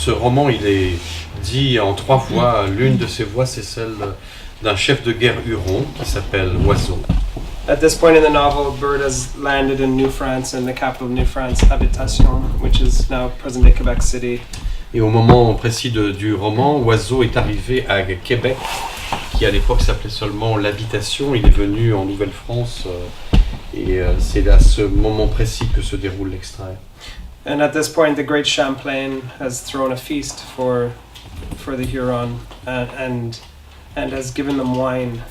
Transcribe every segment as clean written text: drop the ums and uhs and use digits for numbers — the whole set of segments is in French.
Ce roman, il est dit en 3 voix. L'une de ces voix, c'est celle d'un chef de guerre huron qui s'appelle Oiseau. At this point in the novel, Bird has landed in New France, in the capital of New France, Habitation, which is now present-day Quebec City. Et au moment précis du roman, Oiseau est arrivé à Québec, qui à l'époque s'appelait seulement l'Habitation. Il est venu en Nouvelle-France et c'est à ce moment précis que se déroule l'extrait. And at this point, the great Champlain has thrown a feast for the Huron and has given them wine.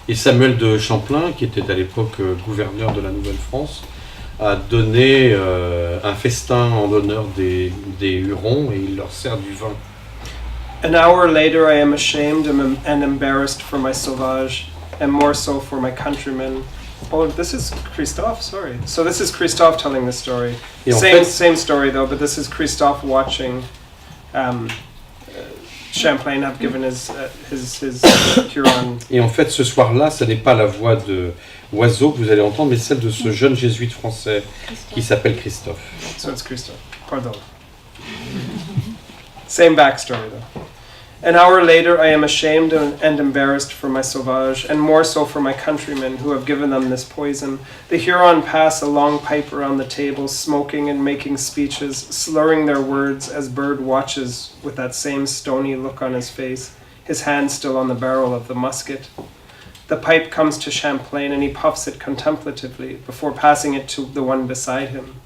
Et Samuel de Champlain, qui était à l'époque gouverneur de la Nouvelle-France, a donné un festin en l'honneur des Hurons et il leur sert du vin. An hour later, I am ashamed and embarrassed for my sauvage, and more so for my countrymen. Oh, this is Christophe, sorry. So this is Christophe telling the story. Same story though, but this is Christophe watching Champlain have given his Huron. Et en fait, ce soir-là, ce n'est pas la voix de Oiseau que vous allez entendre, mais celle de ce jeune jésuite français qui s'appelle Christophe. So it's Christophe. Pardon. Same backstory though. An hour later, I am ashamed and embarrassed for my sauvage, and more so for my countrymen who have given them this poison. The Huron pass a long pipe around the table, smoking and making speeches, slurring their words as Bird watches with that same stony look on his face, his hand still on the barrel of the musket. The pipe comes to Champlain and he puffs it contemplatively before passing it to the one beside him.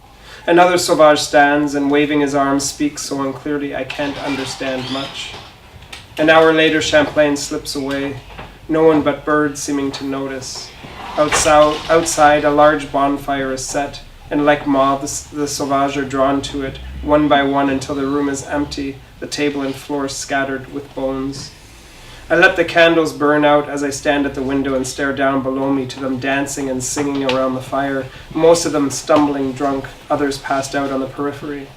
Another sauvage stands and waving his arms speaks so unclearly I can't understand much. An hour later, Champlain slips away, no one but Bird seeming to notice. Outside, a large bonfire is set, and like moths, the sauvages are drawn to it, one by one until the room is empty, the table and floor scattered with bones. I let the candles burn out as I stand at the window and stare down below me to them dancing and singing around the fire, most of them stumbling drunk, others passed out on the periphery.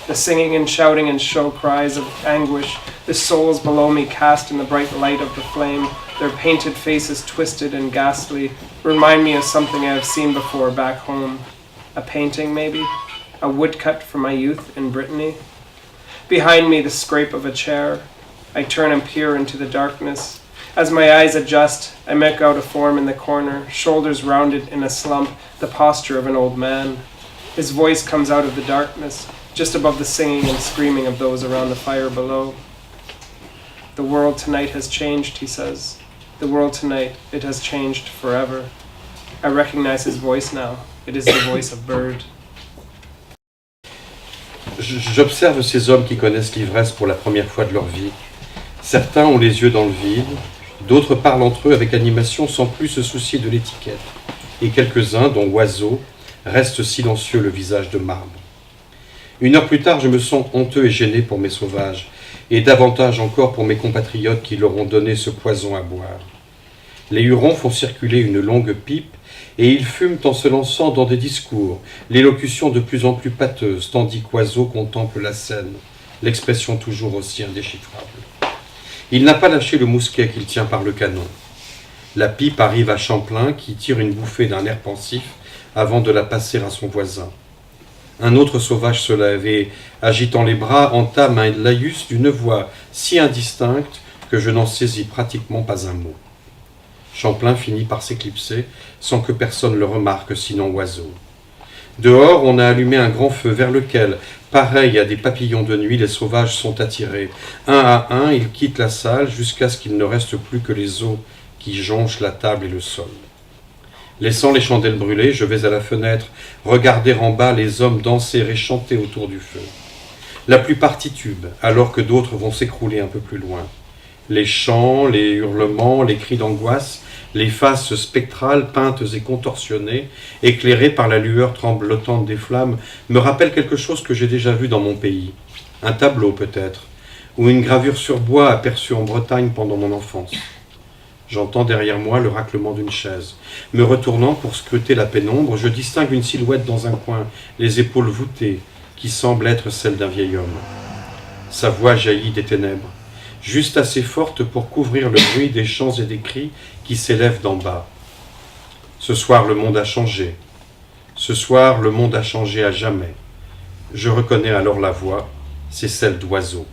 The singing and shouting and shrill cries of anguish, the souls below me cast in the bright light of the flame, their painted faces twisted and ghastly, remind me of something I have seen before back home. A painting, maybe? A woodcut from my youth in Brittany? Behind me, the scrape of a chair. I turn and peer into the darkness. As my eyes adjust, I make out a form in the corner, shoulders rounded in a slump, the posture of an old man. His voice comes out of the darkness, just above the singing and screaming of those around the fire below. The world tonight has changed, he says. The world tonight, it has changed forever. I recognize his voice now. It is the voice of Bird. J'observe ces hommes qui connaissent l'ivresse pour la première fois de leur vie. Certains ont les yeux dans le vide, d'autres parlent entre eux avec animation sans plus se soucier de l'étiquette. Et quelques-uns, dont Oiseau, restent silencieux le visage de marbre. 1 heure plus tard, je me sens honteux et gêné pour mes sauvages, et davantage encore pour mes compatriotes qui leur ont donné ce poison à boire. Les Hurons font circuler une longue pipe, et ils fument en se lançant dans des discours, l'élocution de plus en plus pâteuse, tandis qu'Oiseau contemple la scène, l'expression toujours aussi indéchiffrable. Il n'a pas lâché le mousquet qu'il tient par le canon. La pipe arrive à Champlain, qui tire une bouffée d'un air pensif avant de la passer à son voisin. Un autre sauvage se lève et, agitant les bras, entame un laïus d'une voix si indistincte que je n'en saisis pratiquement pas un mot. Champlain finit par s'éclipser sans que personne le remarque sinon Oiseau. Dehors, on a allumé un grand feu vers lequel, pareil à des papillons de nuit, les sauvages sont attirés. Un à un, ils quittent la salle jusqu'à ce qu'il ne reste plus que les os qui jonchent la table et le sol. Laissant les chandelles brûler, je vais à la fenêtre regarder en bas les hommes danser et chanter autour du feu. La plupart titubent, alors que d'autres vont s'écrouler un peu plus loin. Les chants, les hurlements, les cris d'angoisse, les faces spectrales peintes et contorsionnées, éclairées par la lueur tremblotante des flammes, me rappellent quelque chose que j'ai déjà vu dans mon pays. Un tableau peut-être, ou une gravure sur bois aperçue en Bretagne pendant mon enfance. J'entends derrière moi le raclement d'une chaise. Me retournant pour scruter la pénombre, je distingue une silhouette dans un coin, les épaules voûtées, qui semble être celle d'un vieil homme. Sa voix jaillit des ténèbres, juste assez forte pour couvrir le bruit des chants et des cris qui s'élèvent d'en bas. Ce soir, le monde a changé. Ce soir, le monde a changé à jamais. Je reconnais alors la voix, c'est celle d'oiseaux.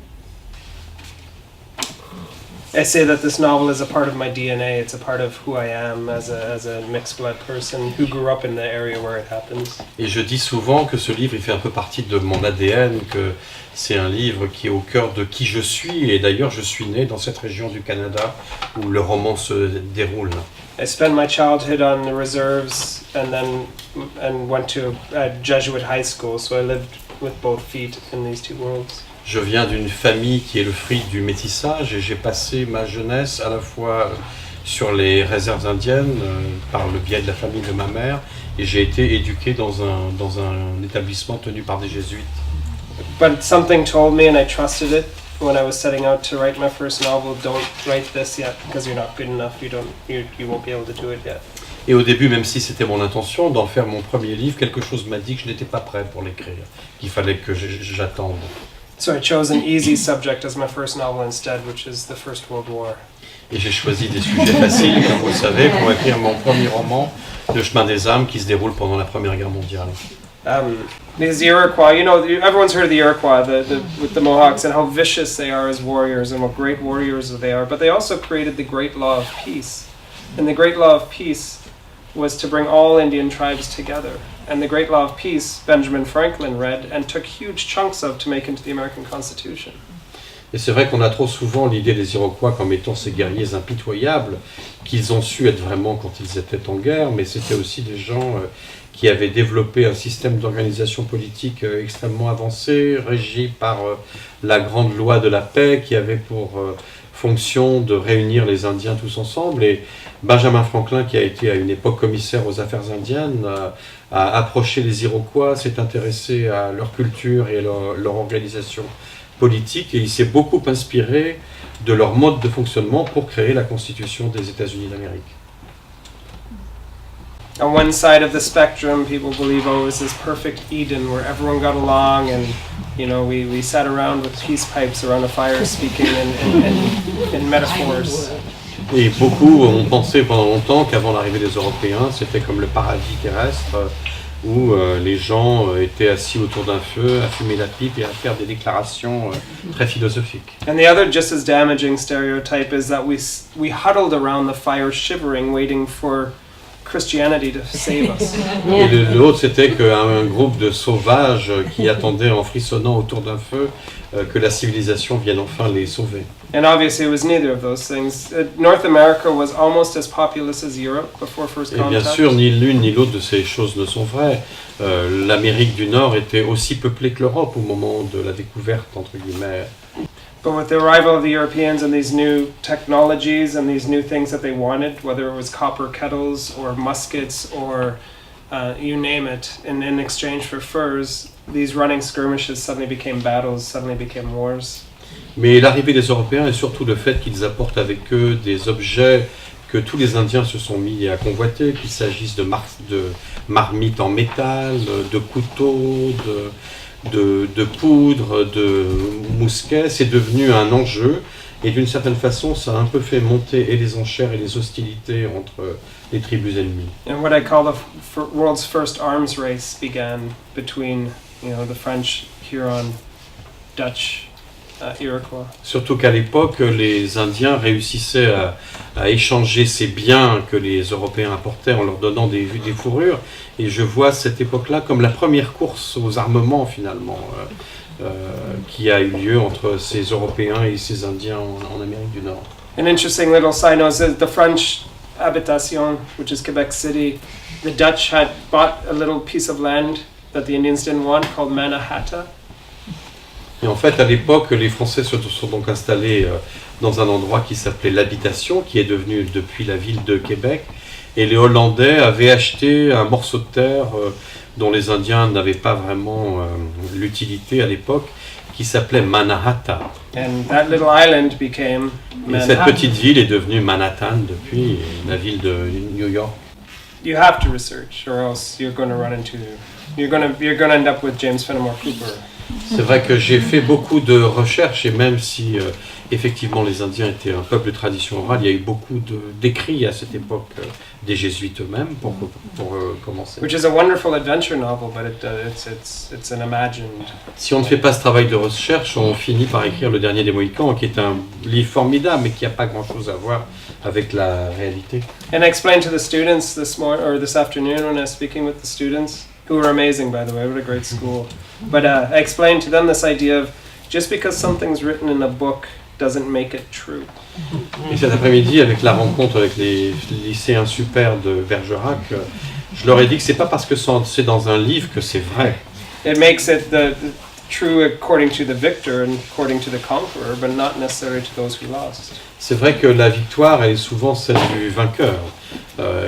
I say that this novel is a part of my DNA. It's a part of who I am as a mixed blood person who grew up in the area where it happens. Et je dis souvent que ce livre il fait un peu partie de mon ADN, que c'est un livre qui est au cœur de qui je suis. Et d'ailleurs, je suis né dans cette région du Canada où le roman se déroule. I spent my childhood on the reserves and went to a Jesuit high school, so I lived with both feet in these two worlds. Je viens d'une famille qui est le fruit du métissage et j'ai passé ma jeunesse à la fois sur les réserves indiennes par le biais de la famille de ma mère et j'ai été éduqué dans un établissement tenu par des jésuites. But something told me, and I trusted it, when I was setting out to write my first novel, don't write this yet because you're not good enough, you won't be able to do it yet. Et au début, même si c'était mon intention d'en faire mon premier livre, quelque chose m'a dit que je n'étais pas prêt pour l'écrire, qu'il fallait que j'attende. So I chose an easy subject as my first novel instead, which is the First World War. Et j'ai choisi des sujets faciles, comme vous le savez, pour écrire mon premier roman, Le chemin des âmes, qui se déroule pendant la Première Guerre mondiale. These Iroquois, everyone's heard of the Iroquois, with the Mohawks, and how vicious they are as warriors, and what great warriors they are. But they also created the Great Law of Peace. And the Great Law of Peace was to bring all Indian tribes together. And the Great Law of Peace, Benjamin Franklin read and took huge chunks of to make into the American Constitution. Et c'est vrai qu'on a trop souvent l'idée des Iroquois comme étant ces guerriers impitoyables, qu'ils ont su être vraiment quand ils étaient en guerre, mais c'était aussi des gens qui avaient développé un système d'organisation politique extrêmement avancé, régi par la grande loi de la paix, qui avait pour fonction de réunir les Indiens tous ensemble. Et Benjamin Franklin, qui a été à une époque commissaire aux affaires indiennes, a approché les Iroquois, s'est intéressé à leur culture et à leur organisation politique, et il s'est beaucoup inspiré de leur mode de fonctionnement pour créer la Constitution des États-Unis d'Amérique. On one side of the spectrum, people believe, oh, it was this perfect Eden where everyone got along and, we sat around with peace pipes around a fire speaking in metaphors. Et beaucoup ont pensé pendant longtemps qu'avant l'arrivée des Européens, c'était comme le paradis terrestre, où les gens étaient assis autour d'un feu, à fumer la pipe et à faire des déclarations très philosophiques. And the other just as damaging stereotype is that we huddled around the fire shivering, waiting for Christianity to save us. Et l'autre, c'était qu'un groupe de sauvages qui attendaient en frissonnant autour d'un feu que la civilisation vienne enfin les sauver. And obviously it was neither of those things. North America was almost as populous as Europe before first Et contact. bien sûr, ni l'une ni l'autre de ces choses ne sont vraies. L'Amérique du Nord était aussi peuplée que l'Europe au moment de la découverte, entre guillemets. But with the arrival of the Europeans and these new technologies and these new things that they wanted, whether it was copper kettles or muskets or you name it, in exchange for furs, these running skirmishes suddenly became battles, suddenly became wars. Mais l'arrivée des Européens et surtout le fait qu'ils apportent avec eux des objets que tous les Indiens se sont mis à convoiter, qu'il s'agisse de marmites en métal, de couteaux, de poudre, de mousquets, c'est devenu un enjeu. Et d'une certaine façon, ça a un peu fait monter et les enchères et les hostilités entre les tribus ennemies. And what I call the world's first arms race began between, the French, Huron, Dutch, Iroquois. Surtout qu'à l'époque, les Indiens réussissaient à échanger ces biens que les Européens apportaient en leur donnant des fourrures. Et je vois cette époque-là comme la première course aux armements, finalement, qui a eu lieu entre ces Européens et ces Indiens en Amérique du Nord. An interesting little side note is the French habitation, which is Quebec City, the Dutch had bought a little piece of land that the Indians didn't want called Mannahatta. Et en fait, à l'époque, les Français se sont donc installés dans un endroit qui s'appelait l'Habitation, qui est devenu depuis la ville de Québec. Et les Hollandais avaient acheté un morceau de terre dont les Indiens n'avaient pas vraiment l'utilité à l'époque, qui s'appelait Mannahatta. And that little island became Et cette petite ville est devenue Manhattan depuis, la ville de New York. You have to research, or else you're going to end up with James Fenimore Cooper. C'est vrai que j'ai fait beaucoup de recherches et même si Effectivement, les Indiens étaient un peuple de tradition orale. Il y a eu beaucoup d'écrits à cette époque des Jésuites eux-mêmes, pour commencer. Which is a wonderful adventure novel, but it's an imagined. Si on ne fait pas ce travail de recherche, on finit par écrire Le Dernier des Mohicans, qui est un livre formidable, mais qui n'a pas grand-chose à voir avec la réalité. And I explained to the students this afternoon when I was speaking with the students, who were amazing, by the way. What a great school! But I explained to them this idea of just because something's written in a book doesn't make it true. Et cet après-midi, avec la rencontre avec les lycéens super de Bergerac, je leur ai dit que c'est pas parce que c'est dans un livre que c'est vrai. It makes it the true according to the victor and according to the conqueror, but not necessarily to those who lost. C'est vrai que la victoire elle est souvent celle du vainqueur,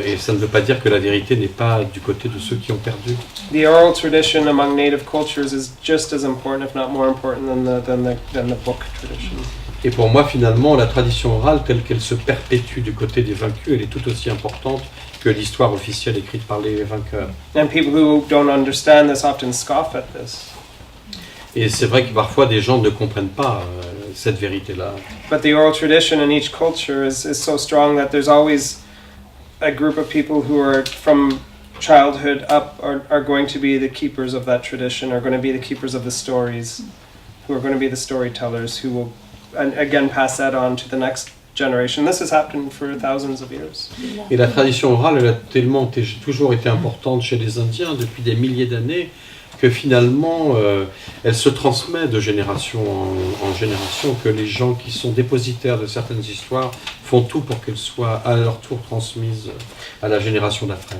et ça ne veut pas dire que la vérité n'est pas du côté de ceux qui ont perdu. The oral tradition among native cultures is just as important, if not more important, than the book tradition. Et pour moi, finalement, la tradition orale, telle qu'elle se perpétue du côté des vaincus, elle est tout aussi importante que l'histoire officielle écrite par les vainqueurs. And people who don't understand this often scoff at this. Et c'est vrai que parfois des gens ne comprennent pas cette vérité-là. But the oral tradition in each culture is so strong that there's always a group of people who are from childhood up are going to be the keepers of that tradition, are going to be the keepers of the stories, who are going to be the storytellers, who will and again pass that on to the next generation. This has happened for thousands of years. Et la tradition orale, elle a toujours été importante chez les Indiens depuis des milliers d'années, que finalement, elle se transmet de génération en génération, que les gens qui sont dépositaires de certaines histoires font tout pour qu'elles soient à leur tour transmises à la génération d'après.